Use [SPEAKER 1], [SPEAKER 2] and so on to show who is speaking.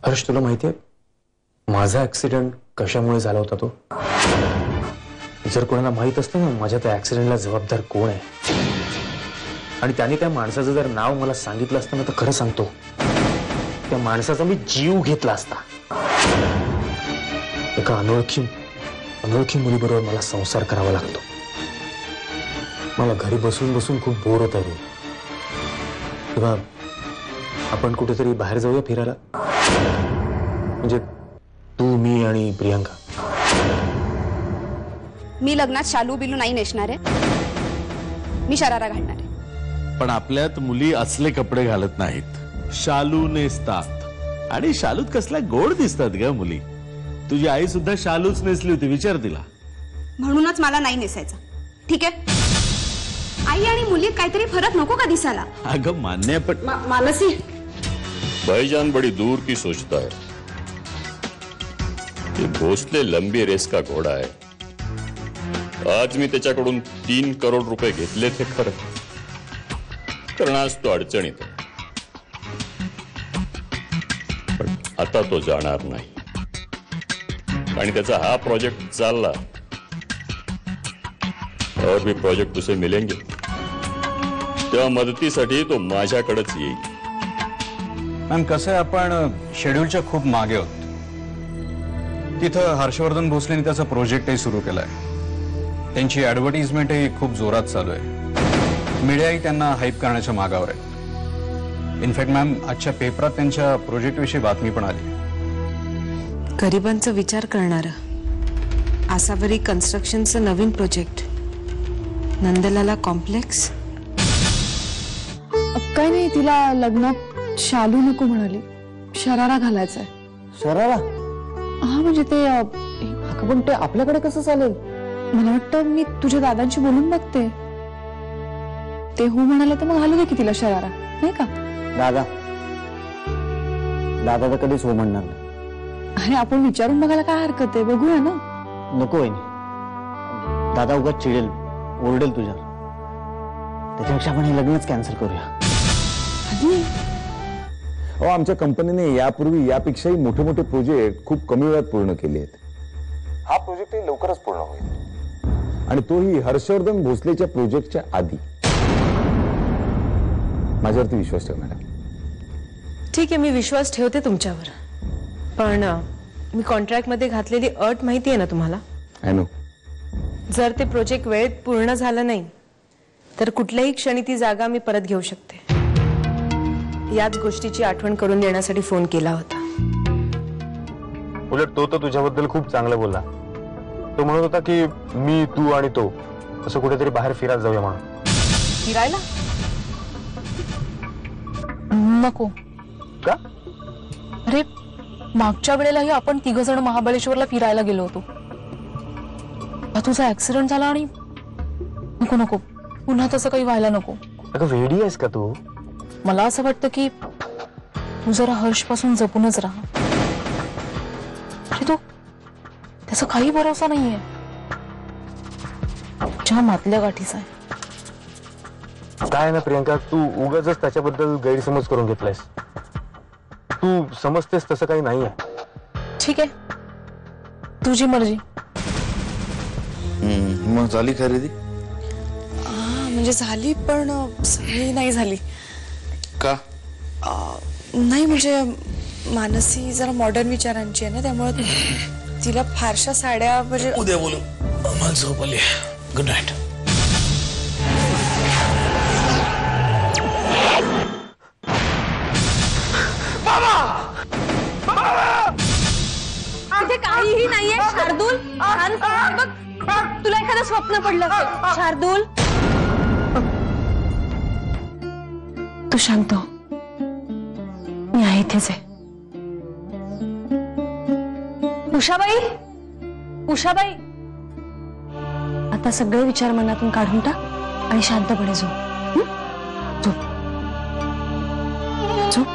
[SPEAKER 1] हर्ष, तुला माहितीये माझा ऍक्सिडेंट कशामुळे झाला होता तो? जर कोणाला माहित असतं ना माझ्या त्या ऍक्सिडेंटला जबाबदार कोण आहे आणि त्याने त्या माणसाचं जर नाव मला सांगितलं असतं ना तर खरं सांगतो त्या माणसाचा मी जीव घेतला असता. एका अनोळखी मुलीबरोबर मला संसार करावा लागतो. मला घरी बसून बसून खूप बोर होत आहे. तेव्हा आपण कुठेतरी बाहेर जाऊया फिरायला, म्हणजे तू, मी आणि प्रियांका.
[SPEAKER 2] मी लग्नात शालू बिलू नाही नेसणार आहे, मी शरारा घालणार आहे.
[SPEAKER 3] पण आपल्यात मुली असले कपडे घालत नाहीत, शालू नेसतात. आणि शालूत कसल्या गोड दिसतात ग मुली. तुझी आई सुद्धा शालूच नेसली होती, विचार तिला.
[SPEAKER 2] म्हणूनच मला नाही नेसायचं. ठीक आहे, आई आणि मुलीत काहीतरी फरक नको का दिसायला?
[SPEAKER 3] अगं मान्य, पण
[SPEAKER 2] मानसी,
[SPEAKER 4] भाईजान बड़ी दूर की सोचता है. ये भोसले लंबी रेस का घोड़ा है. आज मी त्याच्याकडून 3 करोड रुपये घेतले थे खरं, कारण आज तो अडचणीत आहे. पण आता तो जाणार नाही आणि त्याचा हा प्रोजेक्ट चालला और भी प्रोजेक्ट उसे मिलेंगे तेव्हा मदतीसाठी तो माझ्याकडेच येईल.
[SPEAKER 5] मॅम, कसं आहे, आपण शेड्यूलच्या खूप मागे आहोत. तिथं हर्षवर्धन भोसलेने त्याचा प्रोजेक्टही सुरू केलाय. त्यांची ऍडव्हर्टाइजमेंटही खूप जोरात चालू आहे. मीडियाही त्यांना हाईप करण्याच्या मागावर आहे. इनफॅक्ट मॅम, आजच्या पेपरात त्यांच्या प्रोजेक्टविषयी बातमी पण आली.
[SPEAKER 6] गरिबांचा विचार करणारं आसावरी कन्स्ट्रक्शनचं नवीन प्रोजेक्ट, नंदलाला कॉम्प्लेक्स.
[SPEAKER 7] काय नाही, तिला लग्नात शालू नको म्हणाली, शरारा घालायचाय.
[SPEAKER 1] शरारा?
[SPEAKER 7] हा, म्हणजे ते पण ते आपल्याकडे कसं चालेल? मला वाटतं मी तुझ्या दादांशी बोलून बघते. ते हो म्हणाले तर मग घालू दे की तिला शरारा, नाही का?
[SPEAKER 1] दादा तर कधीच हो म्हणणार नाही.
[SPEAKER 7] अरे, आपण विचारून बघायला काय हरकत आहे, बघूया ना.
[SPEAKER 1] नको आहे, दादा उगाच चिडेल, ओरडेल तुझ्यावर. त्याच्यापेक्षा आपण हे लग्नच कॅन्सल करूया.
[SPEAKER 8] आमच्या कंपनीने यापूर्वी यापेक्षाही मोठे मोठे प्रोजेक्ट खूप कमी वेळात पूर्ण केले आहेत. हा प्रोजेक्टही लवकरच पूर्ण होईल आणि तोही हर्षवर्धन भोसलेच्या प्रोजेक्टच्या आधी. माझ्यावरती विश्वास ठेव मॅडम.
[SPEAKER 6] ठीक आहे, मी विश्वास ठेवते तुमच्यावर, पण मी कॉन्ट्रॅक्ट मध्ये घातलेली अट माहिती आहे ना तुम्हाला?
[SPEAKER 8] I know.
[SPEAKER 6] जर ते प्रोजेक्ट वेळेत पूर्ण झालं नाही तर कुठल्याही क्षणी ती जागा मी परत घेऊ शकते. याच गोष्टीची आठवण करून देण्यासाठी फोन केला होता.
[SPEAKER 1] उलट तो तर तुझ्याबद्दल खूप चांगलं बोलला. तो म्हणत होता की मी, तू आणि तो असं कुठेतरी बाहेर फिरायला जाऊया म्हणून.
[SPEAKER 7] फिरायला नको
[SPEAKER 1] का?
[SPEAKER 7] अरे, मागच्या वेळेलाही आपण 3 जण महाबळेश्वरला फिरायला गेलो होतो. तुझा ऍक्सिडेंट झाला आणि नको नको, पुन्हा तसं काही व्हायला नको.
[SPEAKER 1] अगं, वेडी आहेस का तू?
[SPEAKER 7] मला असं वाटतं की तू जरा हर्षपासून जपूनच राहा. अरे, तो त्याचा काही भरोसा नाहीये. ज्या मातल्या गाठीचा आहे.
[SPEAKER 1] काय ना प्रियंका, तू उगाचच त्याच्याबद्दल गैरसमज करून घेतलायस. तू समजतेस तसं काही नाहीये.
[SPEAKER 7] ठीक आहे, तुझी मर्जी.
[SPEAKER 3] मग झाली खरेदी?
[SPEAKER 7] म्हणजे झाली, पण सगळी नाही झाली.
[SPEAKER 3] का?
[SPEAKER 7] नाही, म्हणजे मानसी जरा मॉडर्न विचारांची आहे ना, त्यामुळे तिला फारशा साड्या म्हणजे.
[SPEAKER 3] उद्या बोलू. मला झोप आली. Good night.
[SPEAKER 2] तिथे काहीही नाहीये. शार्दूल, बघ, तुला एखादं स्वप्न पडलं असेल. शार्दूल,
[SPEAKER 7] तू शांत हो, मी आहे इथेच आहे.
[SPEAKER 2] उषाबाई, उषाबाई,
[SPEAKER 7] आता सगळे विचार मनातून काढून टाक आणि शांतपणे झोप. झोप झोप.